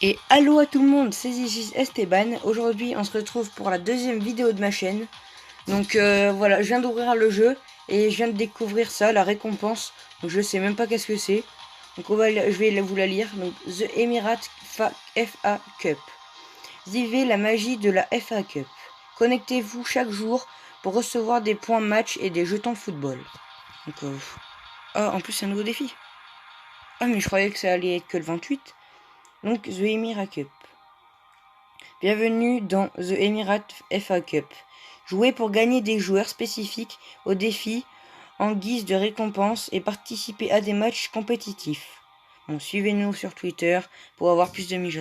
Et allô à tout le monde, c'est Isis Esteban. Aujourd'hui, on se retrouve pour la deuxième vidéo de ma chaîne. Donc voilà, je viens d'ouvrir le jeu et je viens de découvrir ça, la récompense. Donc je sais même pas qu'est-ce que c'est. Donc je vais vous la lire. Donc The Emirates FA Cup. Vivez la magie de la FA Cup. Connectez-vous chaque jour pour recevoir des points match et des jetons football. Donc ah, en plus c'est un nouveau défi. Ah mais je croyais que ça allait être que le 28. Donc The Emirates Cup. Bienvenue dans The Emirates FA Cup. Jouez pour gagner des joueurs spécifiques aux défis en guise de récompense et participer à des matchs compétitifs. Bon, suivez-nous sur Twitter pour avoir plus de mises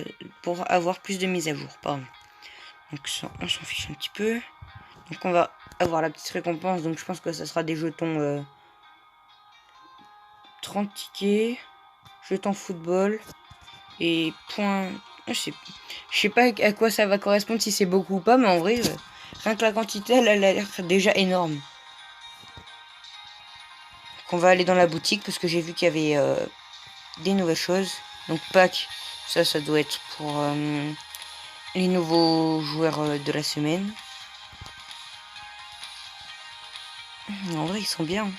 à jour. Pardon. Donc ça, on s'en fiche un petit peu. Donc on va avoir la petite récompense. Donc je pense que ça sera des jetons 30 tickets, jetons football et points. Je sais pas à quoi ça va correspondre, si c'est beaucoup ou pas, mais en vrai, rien que la quantité, elle a l'air déjà énorme. Donc on va aller dans la boutique parce que j'ai vu qu'il y avait des nouvelles choses. Donc pack, ça doit être pour les nouveaux joueurs de la semaine. En vrai, ils sont bien.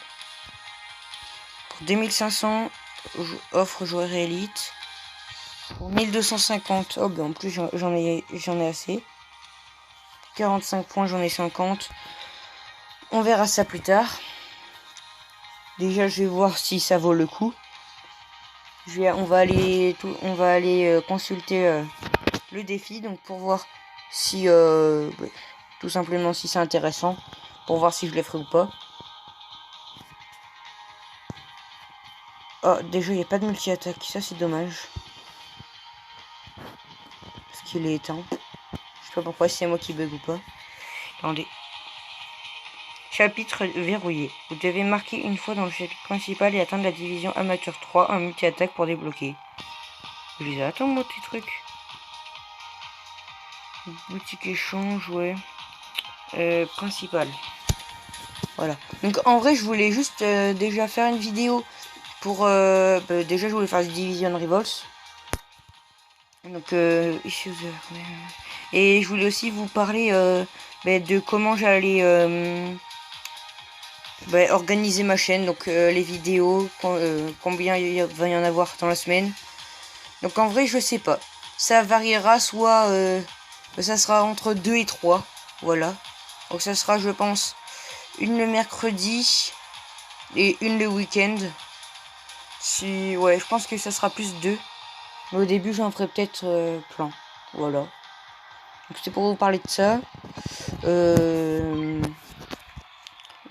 Pour 2500, offre joueur élite. Pour 1250, oh ben en plus j'en ai assez. 45 points, j'en ai 50. On verra ça plus tard. Déjà, je vais voir si ça vaut le coup. On va aller consulter le défi, donc pour voir si, tout simplement si c'est intéressant, pour voir si je le ferai ou pas. Oh, déjà, il n'y a pas de multi-attaque, ça c'est dommage. Parce qu'il est éteint. Je sais pas pourquoi, si c'est moi qui bug ou pas. Attendez. Chapitre verrouillé. Vous devez marquer une fois dans le chapitre principal et atteindre la division amateur 3 un multi-attaque pour débloquer. Je les attends, moi, tes trucs. Boutique échange, ouais. Principal. Voilà. Donc en vrai, je voulais juste déjà faire une vidéo pour... déjà, je voulais faire Division Rivals. Donc, et je voulais aussi vous parler de comment j'allais organiser ma chaîne. Donc, les vidéos, combien il va y en avoir dans la semaine. Donc, en vrai, je sais pas. Ça variera, soit ça sera entre 2 et 3. Voilà. Donc, ça sera, je pense, une le mercredi et une le week-end. Si, ouais, je pense que ça sera plus 2. Mais au début, j'en ferai peut-être plein. Voilà. Donc c'était pour vous parler de ça.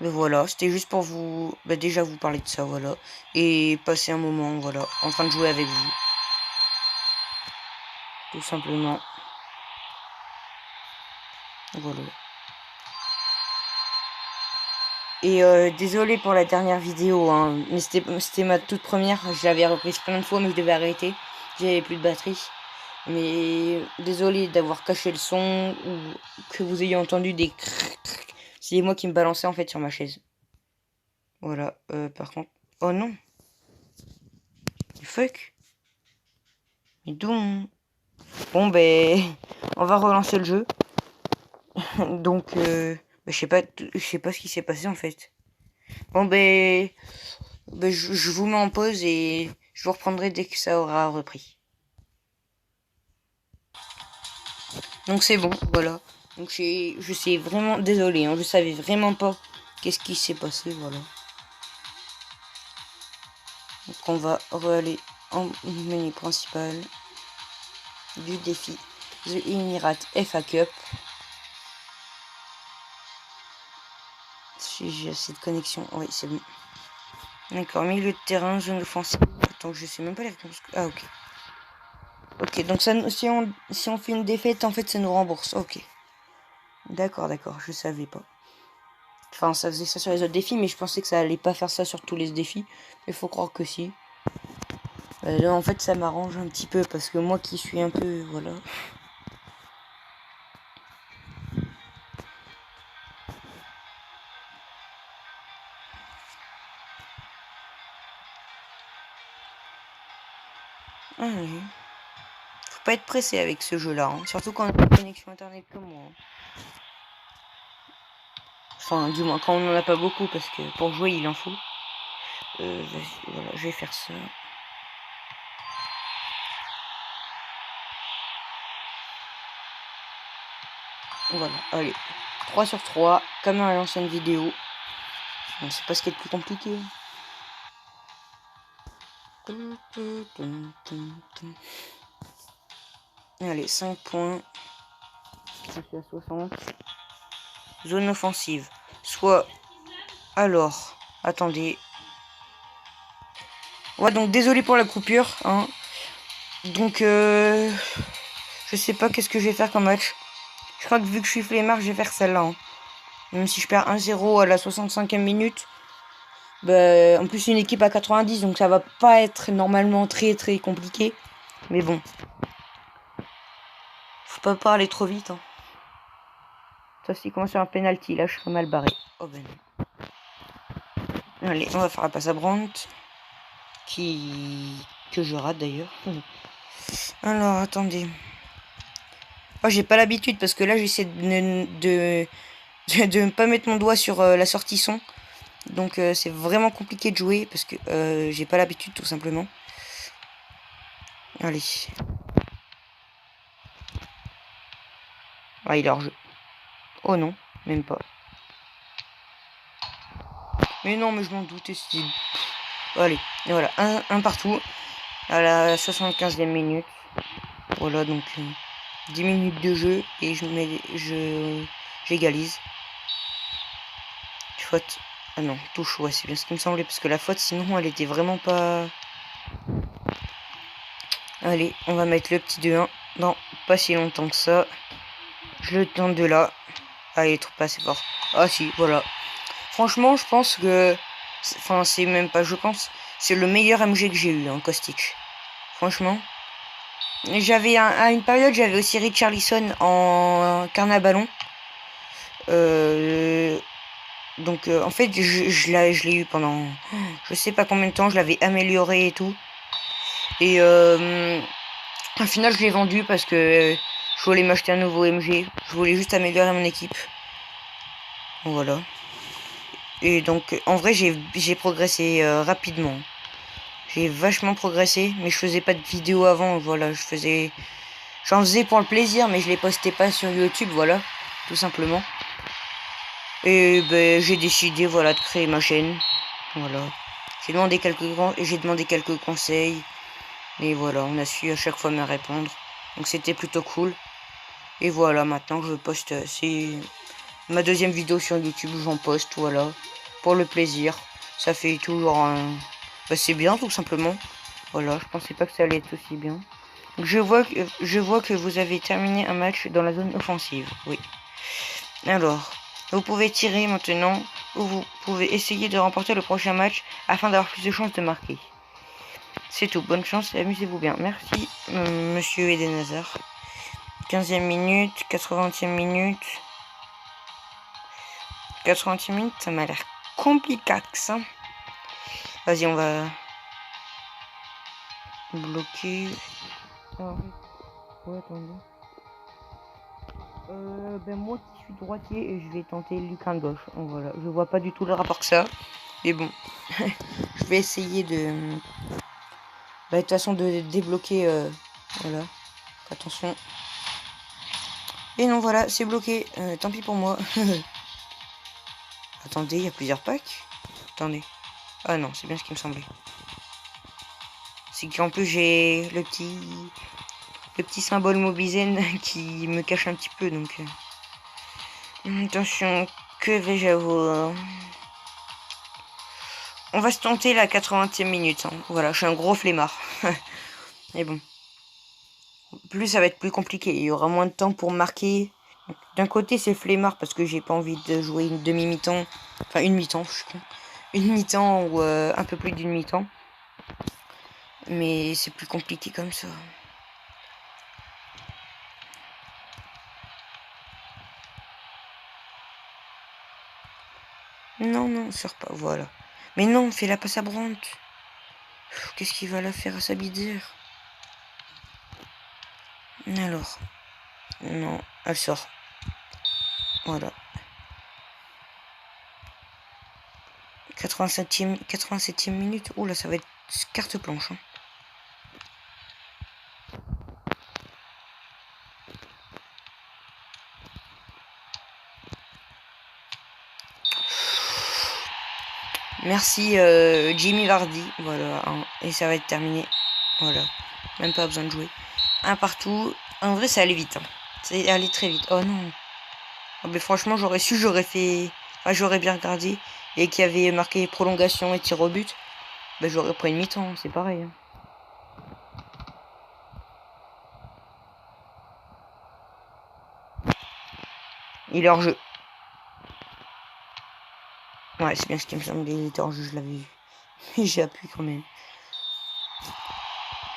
Mais voilà, c'était juste pour vous, déjà vous parler de ça, voilà. Et passer un moment, voilà, en train de jouer avec vous. Tout simplement. Voilà. Et désolé pour la dernière vidéo, hein, mais c'était ma toute première. Je l'avais reprise plein de fois, mais je devais arrêter. J'avais plus de batterie. Mais désolé d'avoir caché le son ou que vous ayez entendu des crrrr. C'est moi qui me balançais en fait sur ma chaise. Voilà, par contre... Oh non. Fuck. Mais donc... Bon ben... On va relancer le jeu. Donc, je sais pas ce qui s'est passé en fait. Bon je vous mets en pause et je vous reprendrai dès que ça aura repris. Donc c'est bon, voilà. Donc je suis vraiment désolé, hein, je savais vraiment pas qu'est-ce qui s'est passé, voilà. Donc on va aller en menu principal du défi The Emirates FA Cup. Si j'ai assez de connexion, oui c'est bon. D'accord, milieu de terrain, zone offensive. Attends, je sais même pas les réponses. Ah ok. Ok, donc ça, si on fait une défaite, en fait ça nous rembourse. Ok. D'accord, je savais pas. Enfin, ça faisait ça sur les autres défis, mais je pensais que ça allait pas faire ça sur tous les défis. Mais faut croire que si. Là, en fait, ça m'arrange un petit peu parce que moi qui suis un peu, voilà. Ah oui. pas être pressé avec ce jeu-là, hein. Surtout quand on a une connexion internet comme moi. Enfin, du moins quand on n'en a pas beaucoup, parce que pour jouer, il en faut. Voilà, je vais faire ça. Voilà, allez. 3 sur 3, comme dans l'ancienne vidéo. Bon, c'est pas ce qui est le plus compliqué. Allez, 5 points. Je suis à 60. Zone offensive. Soit... Alors, attendez. Ouais, donc désolé pour la coupure, hein. Donc, je sais pas qu'est-ce que je vais faire comme match. Je crois que vu que je suis flemmard, je vais faire celle-là, hein. Même si je perds 1-0 à la 65e minute. Bah, en plus, une équipe à 90, donc ça va pas être normalement très compliqué. Mais bon. Faut pas parler trop vite, hein. Ça, c'est commence sur un penalty. Là, je serais mal barré. Oh ben. Allez, on va faire la passe à Brandt. Que je rate d'ailleurs. Alors, attendez. Oh, j'ai pas l'habitude parce que là, j'essaie de ne pas mettre mon doigt sur la sortie son. Donc, c'est vraiment compliqué de jouer parce que j'ai pas l'habitude tout simplement. Allez. Ah, il est hors jeu. Oh non, même pas. Mais non, mais je m'en doutais. Allez, et voilà, un partout. À la 75e minute. Voilà, donc 10 minutes de jeu et j'égalise. Faute. Ah non, touche, ouais, c'est bien ce qui me semblait, parce que la faute, sinon, elle était vraiment pas... Allez, on va mettre le petit 2-1 dans pas si longtemps que ça. Je le tente de là. Ah, il est trop pas assez fort. Ah si, voilà. Franchement, je pense que... Enfin, c'est même pas je pense. C'est le meilleur MG que j'ai eu, hein, Kostic. Franchement. J'avais à une période, j'avais aussi Richarlison en carnat-ballon. Donc en fait, je l'ai eu pendant je sais pas combien de temps. Je l'avais amélioré et tout. Et au final, je l'ai vendu parce que je voulais m'acheter un nouveau MG. Je voulais juste améliorer mon équipe. Voilà. Et donc, en vrai, j'ai progressé rapidement. J'ai vachement progressé, mais je faisais pas de vidéos avant. Voilà, j'en faisais pour le plaisir, mais je les postais pas sur YouTube. Voilà, tout simplement. Et ben, j'ai décidé, voilà, de créer ma chaîne. Voilà. J'ai demandé quelques conseils. Et voilà, on a su à chaque fois me répondre. Donc c'était plutôt cool. Et voilà, maintenant je poste, c'est ma deuxième vidéo sur YouTube, j'en poste, voilà. Pour le plaisir. Ça fait toujours un... Bah, c'est bien tout simplement. Voilà, je pensais pas que ça allait être aussi bien. Donc, je vois que vous avez terminé un match dans la zone offensive. Oui. Alors, vous pouvez tirer maintenant. Ou vous pouvez essayer de remporter le prochain match afin d'avoir plus de chances de marquer. C'est tout, bonne chance et amusez-vous bien. Merci, monsieur Eden Hazard. 15e minute, 80e minute. 80e minute, ça m'a l'air complicax. Vas-y, on va bloquer. Ah, ouais, attendez. Ben moi qui suis droitier et je vais tenter Lucan gauche. Donc, voilà, je vois pas du tout le rapport que ça. Mais bon, je vais essayer de... Bah, de toute façon, de débloquer... voilà, attention. Et non, voilà, c'est bloqué. Tant pis pour moi. Attendez, il y a plusieurs packs. Attendez. Ah non, c'est bien ce qui me semblait. C'est qu'en plus, j'ai le petit symbole Mobizen qui me cache un petit peu, donc... Attention, que vais-je avoir? On va se tenter la 80e minute. Hein. Voilà, je suis un gros flemmard. Mais bon. Plus ça va être plus compliqué. Il y aura moins de temps pour marquer. D'un côté, c'est flemmard parce que j'ai pas envie de jouer une demi-mi-temps. Enfin, une mi-temps, je suis con. Une mi-temps ou un peu plus d'une mi-temps. Mais c'est plus compliqué comme ça. Non, non, sors pas. Voilà. Mais non, fais la passe à Brandt. Qu'est-ce qu'il va la faire à Sabitzer? Alors. Non, elle sort. Voilà. 87e minute. Oula, ça va être carte blanche. Hein. Merci Jimmy Vardy. Voilà. Hein, et ça va être terminé. Voilà. Même pas besoin de jouer. Un partout. En vrai, ça allait vite. Hein. Ça allait très vite. Oh non. Oh, mais franchement, j'aurais su, j'aurais fait. Enfin, j'aurais bien regardé. Et qu'il y avait marqué prolongation et tir au but. Bah, j'aurais pris une mi-temps. C'est pareil. Hein. Il est hors jeu. Ouais, c'est bien ce qui me semble. Il était hors jeu, je l'avais vu. Mais j'ai appuyé quand même.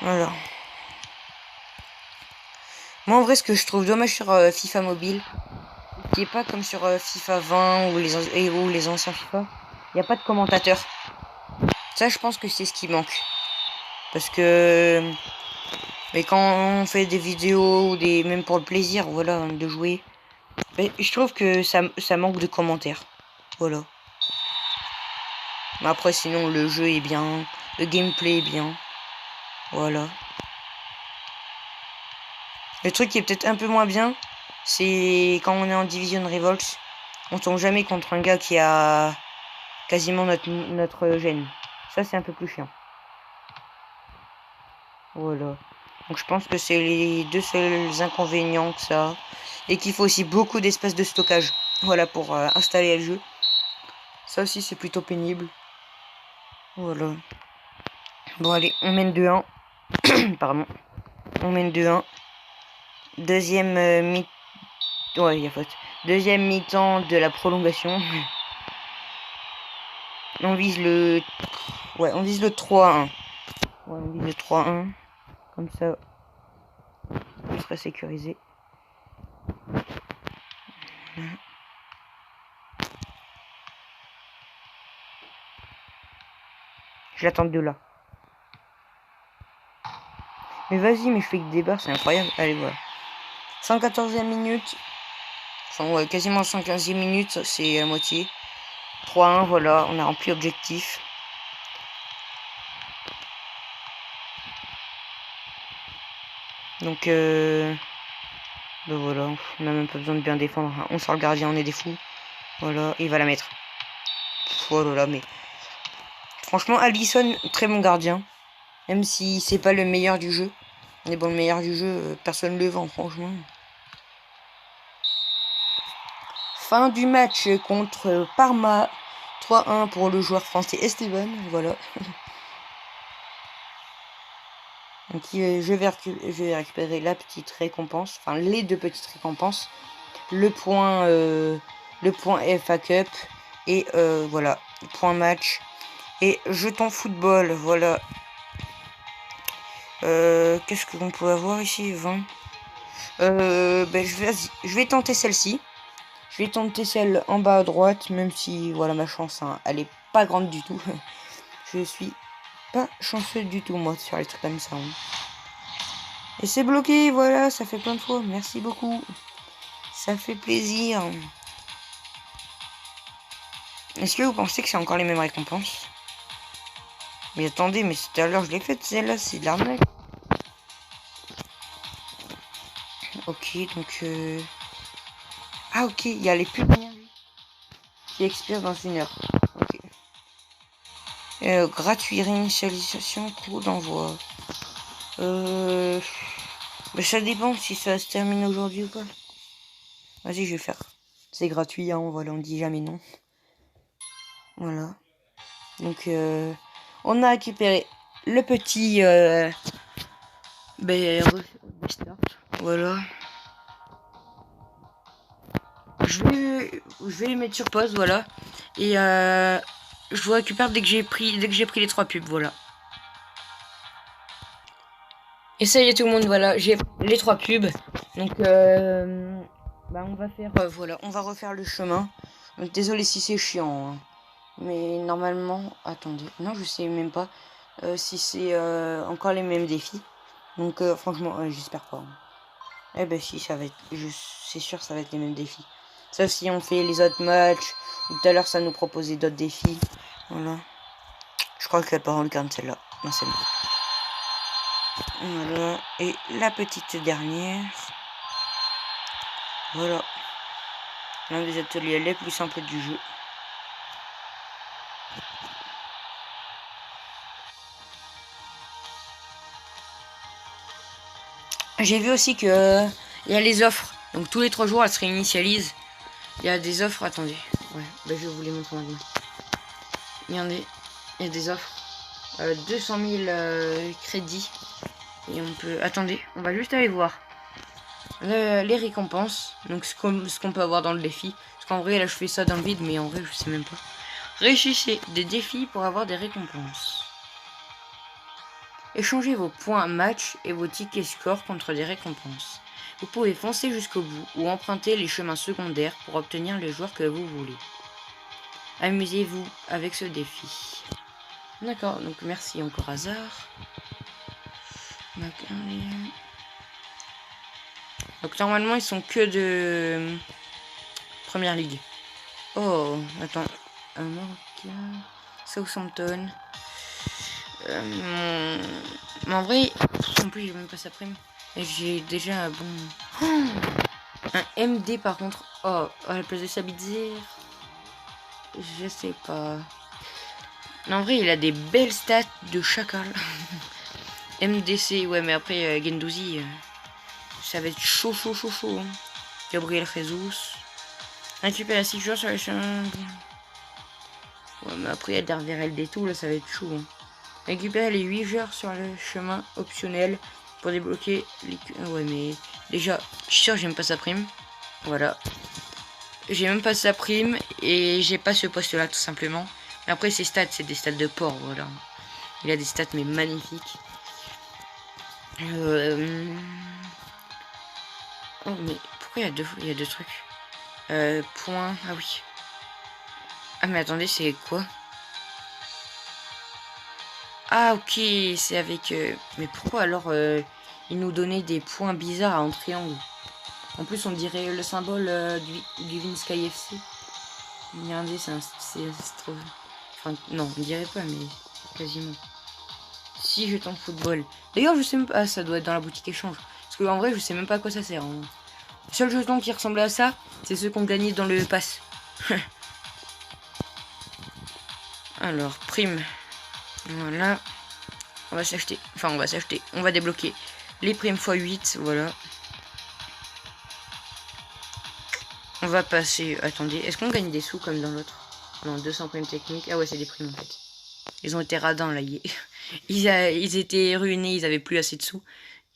Voilà. Moi, en vrai, ce que je trouve dommage sur FIFA mobile, qui est pas comme sur FIFA 20 ou les anciens FIFA, il n'y a pas de commentateur. Ça, je pense que c'est ce qui manque. Parce que... Mais quand on fait des vidéos, ou même pour le plaisir, voilà, de jouer, mais je trouve que ça manque de commentaires. Voilà. Mais après, sinon, le jeu est bien, le gameplay est bien. Voilà. Le truc qui est peut-être un peu moins bien, c'est quand on est en Division Revolts, on tombe jamais contre un gars qui a quasiment notre gène. Ça, c'est un peu plus chiant. Voilà. Donc je pense que c'est les deux seuls inconvénients que ça a. Et qu'il faut aussi beaucoup d'espace de stockage. Voilà, pour installer le jeu. Ça aussi, c'est plutôt pénible. Voilà. Bon, allez, on mène 2-1. Pardon. On mène 2-1. Deuxième mi... Ouais, il y a faute. Deuxième mi-temps de la prolongation. On vise le... Ouais, on vise le 3-1. Ouais, on vise le 3-1. Comme ça, on sera sécurisé. Voilà. Je l'attends de là. Mais vas-y, mais je fais que des barres, c'est incroyable. Allez, voilà. 114e minute. Enfin, ouais, quasiment 115e minute, c'est à moitié. 3-1, voilà, on a rempli objectif. Donc, ben voilà, on n'a même pas besoin de bien défendre. On sort le gardien, on est des fous. Voilà, il va la mettre. Voilà, mais... Franchement, Alisson, très bon gardien. Même si c'est pas le meilleur du jeu. Mais bon, le meilleur du jeu, personne ne le vend, franchement. Fin du match contre Parma. 3-1 pour le joueur français Esteban. Voilà. Donc je vais récupérer la petite récompense. Enfin, les deux petites récompenses. Le point FA Cup. Et voilà. Point match. Et jeton football. Voilà. Qu'est-ce qu'on peut avoir ici 20. Ben, je vais tenter celle-ci. Je vais tenter celle en bas à droite, même si, voilà, ma chance, hein, elle est pas grande du tout. Je suis pas chanceux du tout, moi, sur les trucs comme ça. Hein. Et c'est bloqué, voilà, ça fait plein de fois. Merci beaucoup. Ça fait plaisir. Est-ce que vous pensez que c'est encore les mêmes récompenses? Mais attendez, mais tout à l'heure, je l'ai faite, celle-là, c'est de l'arnaque. Ok, donc... Ah, ok, il y a les pubs qui expirent dans 1 heure. Ok. Gratuit, réinitialisation, coût d'envoi. Mais ça dépend si ça se termine aujourd'hui ou pas. Vas-y, je vais faire. C'est gratuit, hein, voilà, on dit jamais non. Voilà. Donc, on a récupéré le petit... restart. Voilà. Je vais les mettre sur pause, voilà. Et je vous récupère dès que j'ai pris les 3 pubs, voilà. Et ça y est tout le monde, voilà, j'ai les 3 pubs. Donc bah on va faire voilà, on va refaire le chemin. Donc désolé si c'est chiant. Hein. Mais normalement, attendez, non, je sais même pas si c'est encore les mêmes défis. Donc franchement, j'espère pas. Hein. Eh ben si, ça va être... C'est sûr, ça va être les mêmes défis. Sauf si on fait les autres matchs. Ou tout à l'heure, ça nous proposait d'autres défis. Voilà. Je crois qu'elle part en lucarne, celle-là. Non, c'est bon. Voilà. Et la petite dernière. Voilà. L'un des ateliers les plus simples du jeu. J'ai vu aussi que il y a les offres. Donc tous les 3 jours, elles se réinitialisent. Il y a des offres. Attendez. Ouais, ben, je vais vous les montrer maintenant. Regardez, il y a des offres. 200 000 crédits. Et on peut... Attendez, on va juste aller voir. Les récompenses. Donc ce qu'on peut avoir dans le défi. Parce qu'en vrai, là, je fais ça dans le vide, mais en vrai, je sais même pas. Réussissez des défis pour avoir des récompenses. Échangez vos points match et vos tickets score contre des récompenses. Vous pouvez foncer jusqu'au bout ou emprunter les chemins secondaires pour obtenir les joueurs que vous voulez. Amusez-vous avec ce défi. D'accord, donc merci encore hasard. Donc normalement ils sont que de Première Ligue. Oh, attends. Southampton. Mais en vrai, en plus j'ai même pas sa prime. Et j'ai déjà un bon... Oh, un MD par contre. Oh, à la place de Sabitzer. Je sais pas. Mais en vrai, il a des belles stats de chacal. MDC, ouais, mais après, Gendouzi, ça va être chaud. Hein. Gabriel Jesus. Récupérer 6 joueurs sur les chemins. Ouais, mais après, il y a Dervereld et tout, là, ça va être chaud. Hein. Récupérer les 8 joueurs sur le chemin optionnel pour débloquer les... Ouais, mais déjà, je suis sûr que j'aime pas sa prime. Voilà. J'ai même pas sa prime et j'ai pas ce poste-là, tout simplement. Mais après, ses stats, c'est des stats de porc, voilà. Il a des stats, mais magnifiques. Oh, mais pourquoi il y a deux trucs Point... Ah oui. Ah, mais attendez, c'est quoi? Ah, ok, c'est avec... Mais pourquoi alors il nous donnait des points bizarres en triangle? En plus, on dirait le symbole du Vince KFC. Regardez, c'est trop... Enfin, non, on dirait pas, mais quasiment. Si je tente football. D'ailleurs, je sais même pas... Ah, ça doit être dans la boutique échange. Parce que en vrai, je sais même pas à quoi ça sert. Hein. Le seul jeton qui ressemblait à ça, c'est ceux qu'on gagnait dans le pass. Alors, prime. Voilà. On va s'acheter. Enfin, on va s'acheter. On va débloquer les primes x8. Voilà. On va passer... Attendez, est-ce qu'on gagne des sous comme dans l'autre? Non, 200 primes techniques. Ah ouais, c'est des primes en fait. Ils ont été radins là. Ils étaient ruinés, ils avaient plus assez de sous.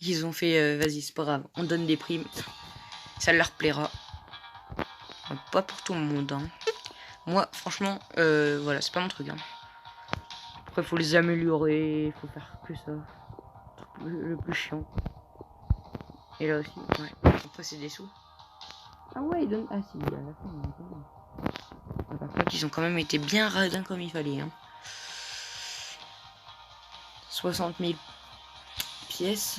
Ils ont fait, vas-y, c'est pas grave, on donne des primes. Ça leur plaira. Pas pour tout le monde. Hein. Moi, franchement, voilà, c'est pas mon truc. Hein. Après, faut les améliorer, faut faire que ça. Le plus chiant. Et là aussi, ouais. Après, c'est des sous. Ah ouais, ils donnent... Ah si, à la fin, par contre, ils ont quand même été bien radins comme il fallait. Hein. 60 000 pièces.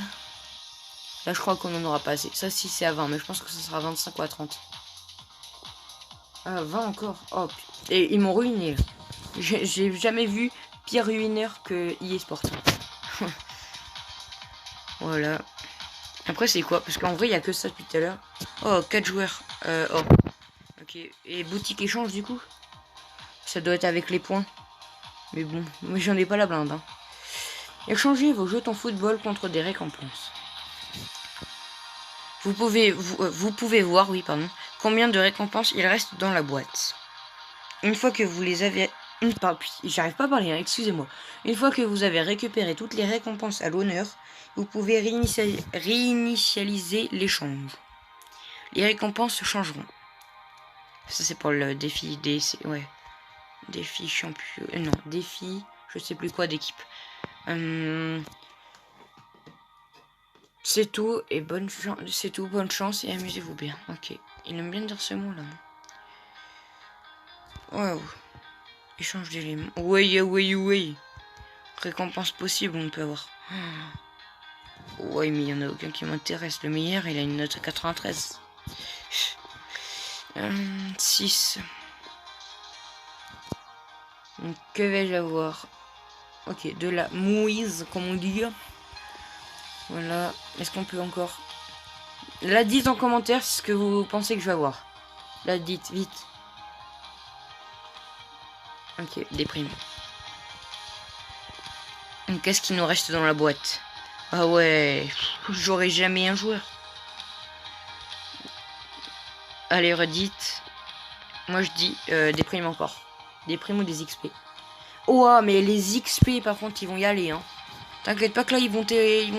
Là, je crois qu'on en aura pas assez. Ça, si, c'est à 20, mais je pense que ça sera 25 ou à 30. Ah, 20 encore. Oh, et ils m'ont ruiné. J'ai jamais vu pire ruineur que EA Sports. Voilà. Après, c'est quoi? Parce qu'en vrai, il n'y a que ça depuis tout à l'heure. Oh, 4 joueurs. Oh. Ok. Et boutique échange, du coup? Ça doit être avec les points. Mais bon, moi, j'en ai pas la blinde. Hein. Échangez vos jetons football contre des récompenses. Vous pouvez voir, oui, pardon, combien de récompenses il reste dans la boîte. Une fois que vous les avez... J'arrive pas à parler, hein, excusez-moi. Une fois que vous avez récupéré toutes les récompenses à l'honneur, vous pouvez réinitialiser l'échange. Les récompenses changeront. Ça, c'est pour le défi des... Ouais. Défi champion... non, défi... Je sais plus quoi d'équipe. C'est tout, et bonne chance. C'est tout, bonne chance et amusez-vous bien. Ok. Il aime bien dire ce mot-là. Waouh. Échange d'éléments. Oui. Récompense possible, on peut avoir. Ouais, mais il n'y en a aucun qui m'intéresse. Le meilleur, il a une note à 93. 6. Donc, que vais-je avoir? Ok, de la mouise, comme on dit. Voilà. Est-ce qu'on peut encore... Là, dites en commentaire ce que vous pensez que je vais avoir. Là, dites, vite. Ok, des primes. Qu'est-ce qu'il nous reste dans la boîte? Ah ouais, j'aurai jamais un joueur. Allez, redites. Moi, je dis des primes encore. Des primes ou des XP. Oh, mais les XP, par contre, ils vont y aller. Hein. T'inquiète pas que là, ils vont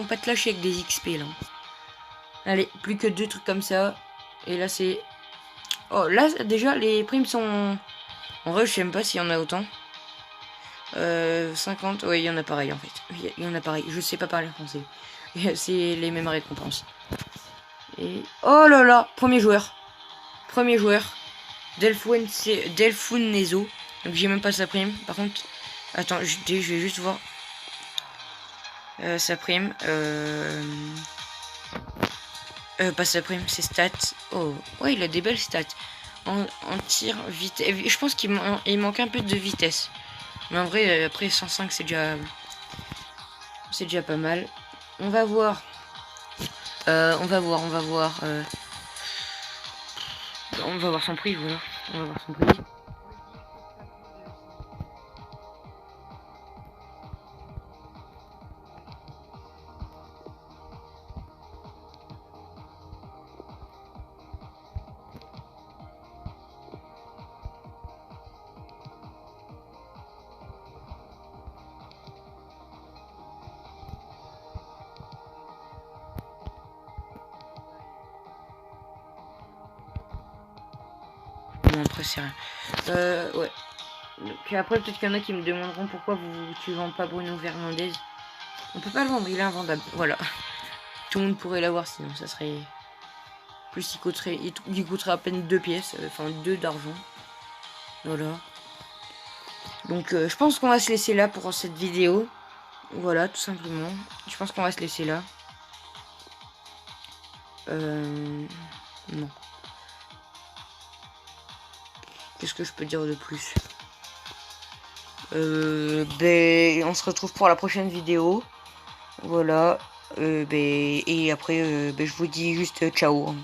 pas te lâcher avec des XP, là. Allez, plus que 2 trucs comme ça. Et là, c'est... Oh, là, déjà, les primes sont... En vrai, je sais même pas s'il y en a autant. 50, oui, il y en a pareil, en fait. Il y en a pareil. Je sais pas parler français. C'est les mêmes récompenses. Et... Oh là là, premier joueur. Premier joueur. Delphun Nezo. Donc, j'ai même pas sa prime. Par contre... Attends, je vais juste voir... sa prime. Pas sa prime, ses stats. Oh, ouais, il a des belles stats. En tir, vitesse. Je pense qu'il manque un peu de vitesse. Mais en vrai, après 105, c'est déjà pas mal. On va voir. On va voir. On va voir son prix, voilà. On va voir son prix. Bon, après, c'est rien. Ouais. Donc, après, peut-être qu'il y en a qui me demanderont pourquoi tu vends pas Bruno Fernandes. On peut pas le vendre, il est invendable. Voilà. Tout le monde pourrait l'avoir, sinon ça serait... Plus il coûterait à peine 2 pièces, enfin 2 d'argent. Voilà. Donc je pense qu'on va se laisser là pour cette vidéo. Voilà, tout simplement. Je pense qu'on va se laisser là. Non. Qu'est-ce que je peux dire de plus? On se retrouve pour la prochaine vidéo. Voilà. Et après, je vous dis juste ciao.